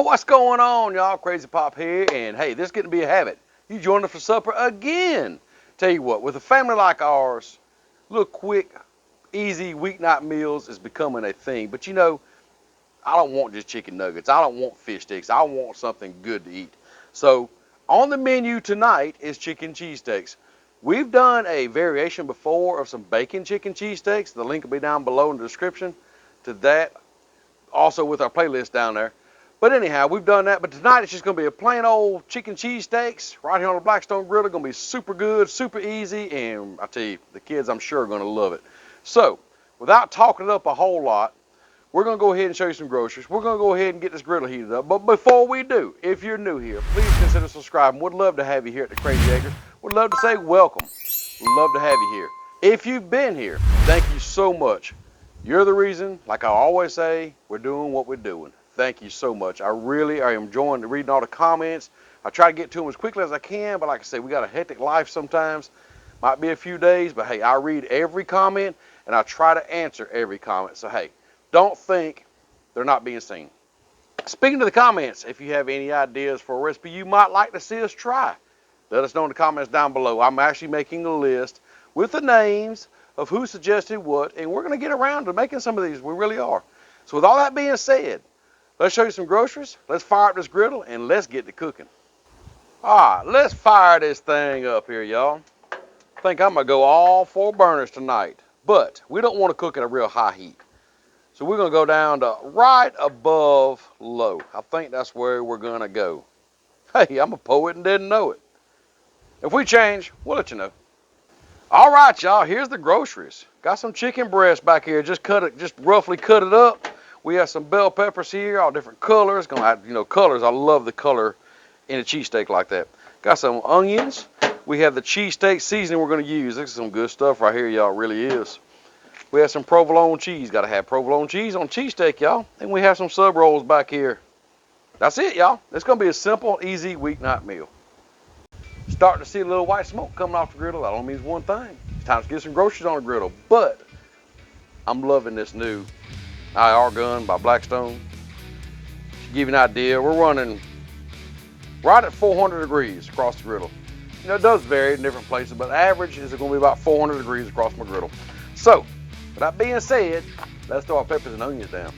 What's going on, y'all? Crazy Pop here, and hey, this is getting to be a habit. You joined us for supper again. Tell you what, with a family like ours, little quick, easy weeknight meals is becoming a thing. But you know, I don't want just chicken nuggets. I don't want fish sticks. I want something good to eat. So on the menu tonight is chicken cheesesteaks. We've done a variation before of some bacon chicken cheesesteaks. The link will be down below in the description to that. Also with our playlist down there. But anyhow, we've done that. But tonight it's just going to be a plain old chicken cheesesteaks right here on the Blackstone Griddle. Going to be super good, super easy, and I tell you, the kids I'm sure are going to love it. So, without talking it up a whole lot, we're going to go ahead and show you some groceries. We're going to go ahead and get this griddle heated up. But before we do, if you're new here, please consider subscribing. Would love to have you here at the Crazy Acres. Would love to say welcome. Would love to have you here. If you've been here, thank you so much. You're the reason, like I always say, we're doing what we're doing. Thank you so much. I really am enjoying reading all the comments. I try to get to them as quickly as I can, but like I say, we got a hectic life sometimes. Might be a few days, but hey, I read every comment and I try to answer every comment. So hey, don't think they're not being seen. Speaking of the comments, if you have any ideas for a recipe you might like to see us try, let us know in the comments down below. I'm actually making a list with the names of who suggested what, and we're going to get around to making some of these. We really are. So with all that being said, let's show you some groceries. Let's fire up this griddle, and let's get to cooking. All right, let's fire this thing up here, y'all. I think I'm going to go all 4 burners tonight, but we don't want to cook at a real high heat. So we're going to go down to right above low. I think that's where we're going to go. Hey, I'm a poet and didn't know it. If we change, we'll let you know. All right, y'all, here's the groceries. Got some chicken breast back here. Just roughly cut it up. We have some bell peppers here, all different colors. Gonna have, colors. I love the color in a cheesesteak like that. Got some onions. We have the cheesesteak seasoning we're gonna use. This is some good stuff right here, y'all. Really is. We have some provolone cheese. Got to have provolone cheese on cheesesteak, y'all. And we have some sub rolls back here. That's it, y'all. It's gonna be a simple, easy weeknight meal. Starting to see a little white smoke coming off the griddle. That only means one thing. It's time to get some groceries on the griddle. But I'm loving this new IR gun by Blackstone. To give you an idea, we're running right at 400 degrees across the griddle. You know, it does vary in different places, but average is going to be about 400 degrees across my griddle. So, with that being said, let's throw our peppers and onions down.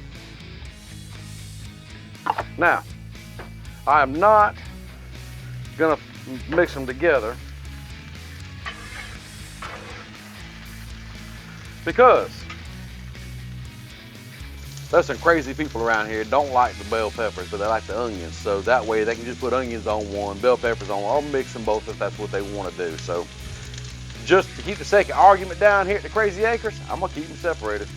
Now, I am not going to mix them together because there's some crazy people around here don't like the bell peppers, but they like the onions. So that way they can just put onions on one, bell peppers on one, or mix them both if that's what they want to do. So just to keep the second argument down here at the Crazy Acres, I'm gonna keep them separated.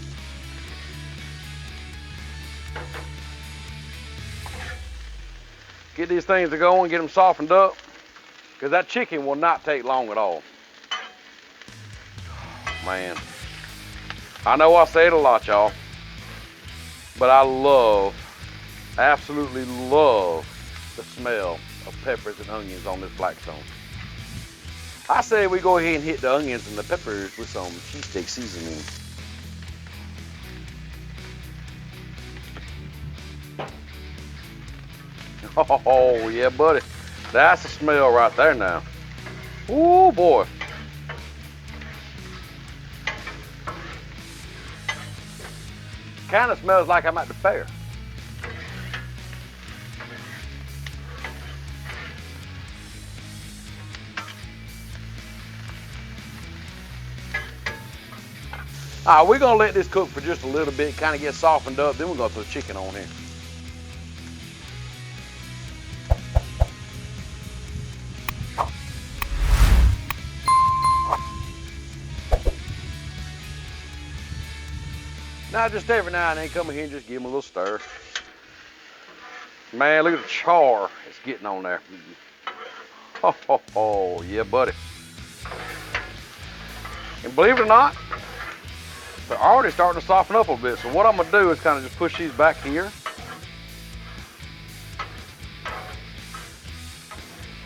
Get these things to go and get them softened up, because that chicken will not take long at all. Man, I know I say it a lot, y'all, but I love, absolutely love the smell of peppers and onions on this Blackstone. I say we go ahead and hit the onions and the peppers with some cheesesteak seasoning. Oh, yeah, buddy. That's the smell right there now. Ooh, boy. Kind of smells like I'm at the fair. All right, we're gonna let this cook for just a little bit, kind of get softened up, then we're gonna put the chicken on here. Now, just every now and then, come in here and just give them a little stir. Man, look at the char it's getting on there. Oh, yeah, buddy. And believe it or not, they're already starting to soften up a bit. So what I'm gonna do is kind of just push these back here.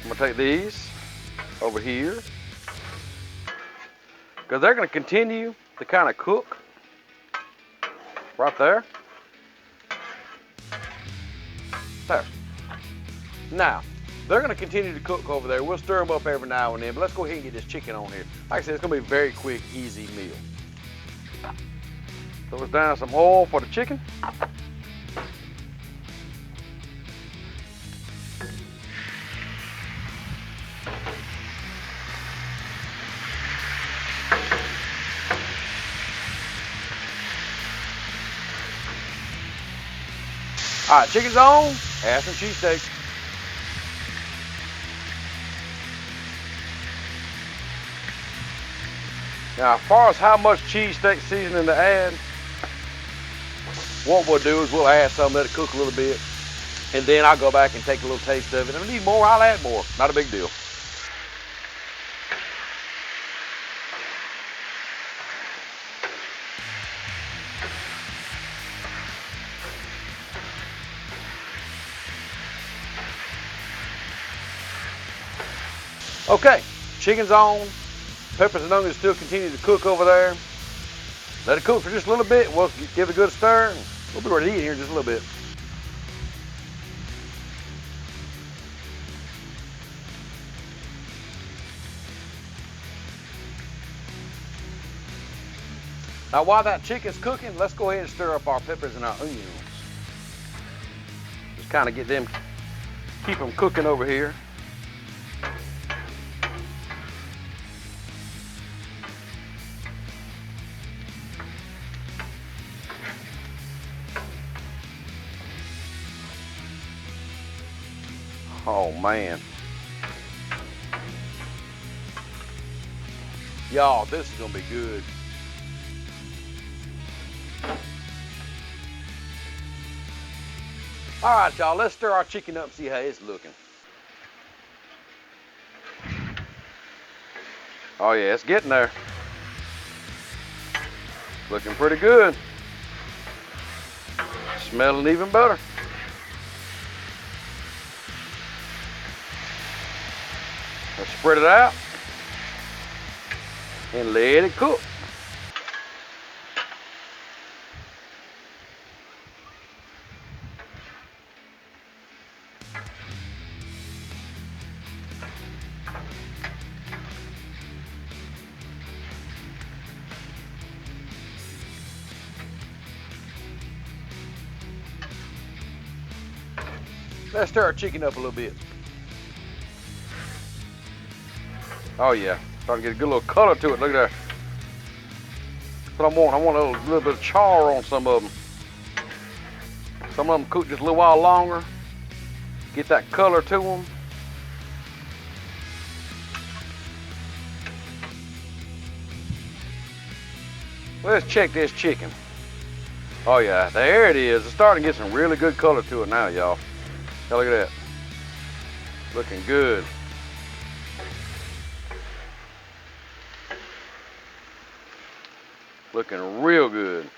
I'm gonna take these over here, because they're gonna continue to kind of cook right there. There. Now, they're going to continue to cook over there. We'll stir them up every now and then, but let's go ahead and get this chicken on here. Like I said, it's going to be a very quick, easy meal. Throw us down some oil for the chicken. All right, chicken's on. Add some cheesesteaks. Now, as far as how much cheesesteak seasoning to add, what we'll do is we'll add some, let it cook a little bit, and then I'll go back and take a little taste of it. If I need more, I'll add more. Not a big deal. Okay, chicken's on. Peppers and onions still continue to cook over there. Let it cook for just a little bit. We'll give it a good stir. We'll be ready to eat here in just a little bit. Now while that chicken's cooking, let's go ahead and stir up our peppers and our onions. Just kind of get them, keep them cooking over here. Oh man. Y'all, this is gonna be good. All right, y'all, let's stir our chicken up and see how it's looking. Oh yeah, it's getting there. Looking pretty good. Smelling even better. Let's spread it out and let it cook. Let's stir our chicken up a little bit. Oh yeah, starting to get a good little color to it. Look at that. That's what I want. I want a little bit of char on some of them. Some of them cook just a little while longer. Get that color to them. Let's check this chicken. Oh yeah, there it is. It's starting to get some really good color to it now, y'all. Look at that. Looking good. Looking real good.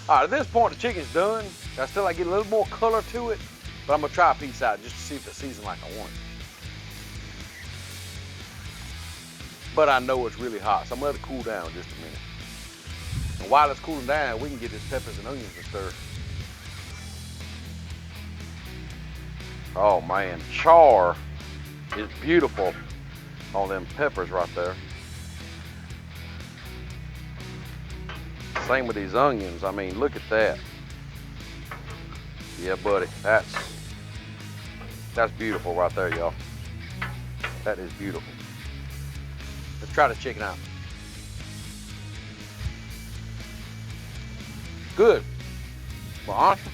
All right, at this point the chicken's done. I still like get a little more color to it, but I'm gonna try a piece out just to see if it's seasoned like I want it. But I know it's really hot, so I'm gonna let it cool down just a minute. And while it's cooling down, we can get this peppers and onions to stir. Oh man, char is beautiful on them peppers right there. Same with these onions. I mean, look at that. Yeah, buddy, that's beautiful right there, y'all. That is beautiful. Let's try the chicken out. Good. Well, honestly,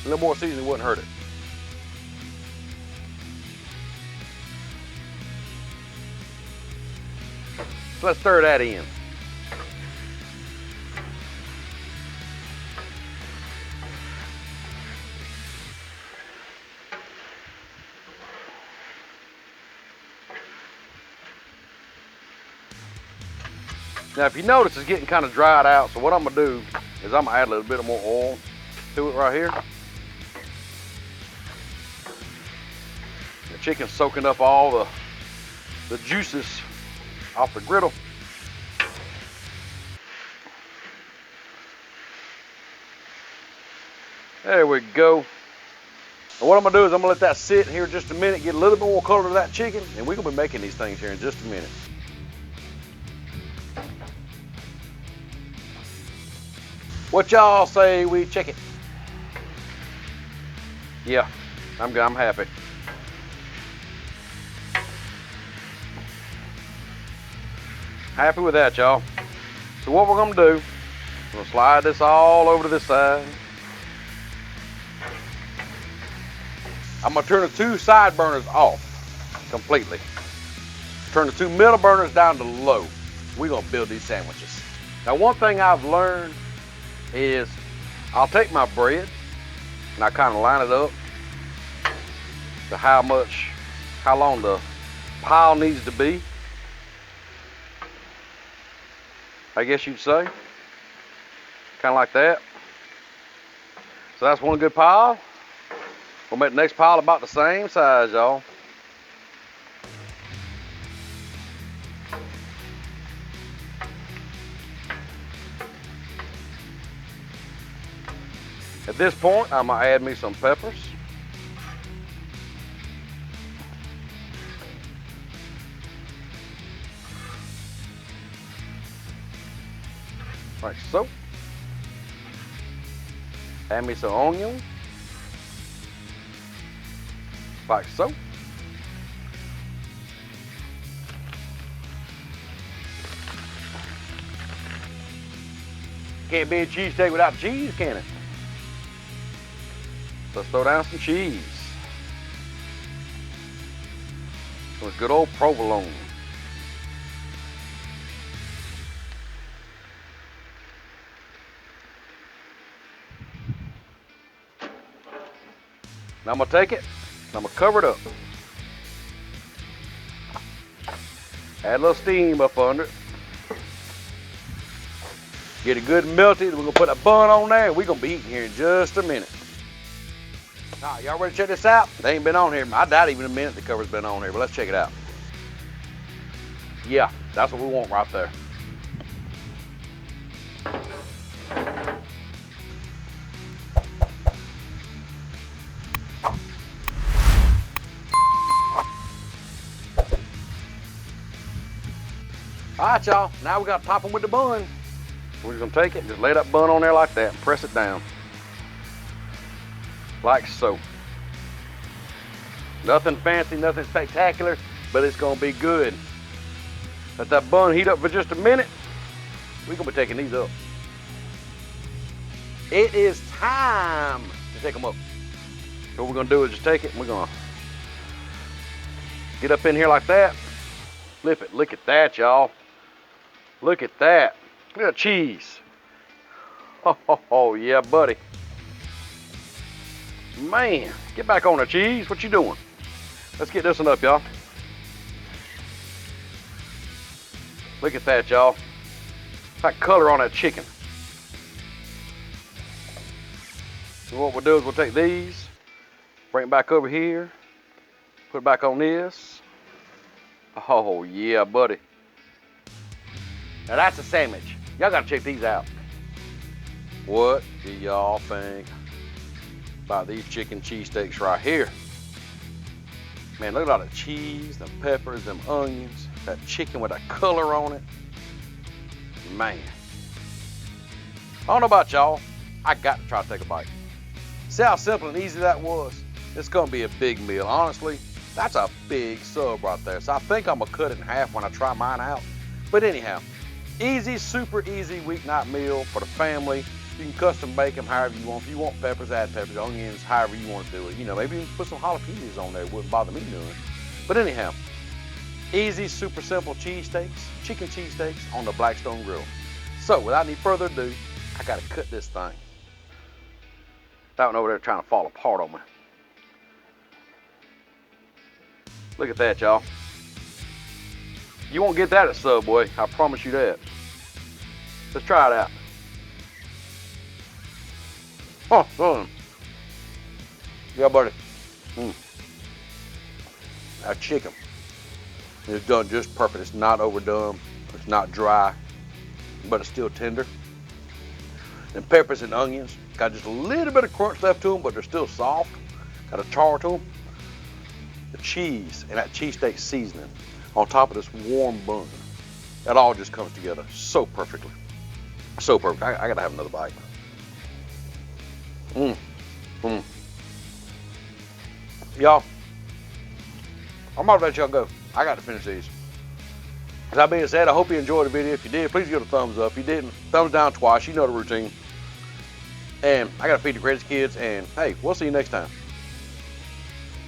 a little more seasoning wouldn't hurt it. So let's stir that in. Now, if you notice, it's getting kind of dried out, so what I'm gonna do is I'm gonna add a little bit more oil to it right here. The chicken's soaking up all the juices off the griddle. There we go. And what I'm gonna do is I'm gonna let that sit here just a minute, get a little bit more color to that chicken, and we're gonna be making these things here in just a minute. What y'all say we check it? Yeah, I'm good, I'm happy. Happy with that, y'all. So what we're gonna do, we're gonna slide this all over to this side. I'm gonna turn the 2 side burners off completely. Turn the 2 middle burners down to low. We're gonna build these sandwiches. Now, one thing I've learned is I'll take my bread and I kind of line it up to how long the pile needs to be, I guess you'd say. Kind of like that. So that's one good pile. We'll make the next pile about the same size, y'all. At this point, I'm gonna add me some peppers. Like so. Add me some onion. Like so. Can't be a cheesesteak without cheese, can it? Let's throw down some cheese. Some good old provolone. Now I'm gonna take it, and I'm gonna cover it up. Add a little steam up under it. Get it good and melted. We're gonna put a bun on there, and we're gonna be eating here in just a minute. All right, y'all ready to check this out? They ain't been on here. I doubt even a minute the cover's been on here, but let's check it out. Yeah, that's what we want right there. All right, y'all, now we got to top them with the bun. We're just gonna take it and just lay that bun on there like that and press it down. Like so. Nothing fancy, nothing spectacular, but it's gonna be good. Let that bun heat up for just a minute. We're gonna be taking these up. It is time to take them up. So what we're gonna do is just take it and we're gonna get up in here like that. Flip it, look at that, y'all. Look at that. Look at that cheese. Oh, yeah, buddy. Man, get back on the cheese. What you doing? Let's get this one up, y'all. Look at that, y'all. That color on that chicken. So what we'll do is we'll take these, bring it back over here, put it back on this. Oh, yeah, buddy. Now that's a sandwich. Y'all gotta check these out. What do y'all think about these chicken cheesesteaks right here? Man, look at all the cheese, the peppers, them onions, that chicken with that color on it. Man. I don't know about y'all. I got to try to take a bite. See how simple and easy that was? It's gonna be a big meal. Honestly, that's a big sub right there. So I think I'm gonna cut it in half when I try mine out. But anyhow, easy, super easy weeknight meal for the family. You can custom bake them however you want. If you want peppers, add peppers, onions, however you want to do it. You know, maybe even put some jalapenos on there. It wouldn't bother me doing. But anyhow, easy, super simple cheesesteaks, chicken cheesesteaks on the Blackstone Griddle. So without any further ado, I gotta cut this thing. That one over there trying to fall apart on me. Look at that, y'all. You won't get that at Subway, I promise you that. Let's try it out. Oh, yeah, buddy. That chicken is done just perfect. It's not overdone. It's not dry, but it's still tender. and peppers and onions. Got just a little bit of crunch left to them, but they're still soft. Got a char to them. The cheese and that cheesesteak seasoning on top of this warm bun. That all just comes together so perfectly. So perfect. I gotta have another bite. Y'all, I'm about to let y'all go. I got to finish these. That being said, I hope you enjoyed the video. If you did, please give it a thumbs up. If you didn't, thumbs down twice. You know the routine. And I got to feed the greatest kids. And hey, we'll see you next time.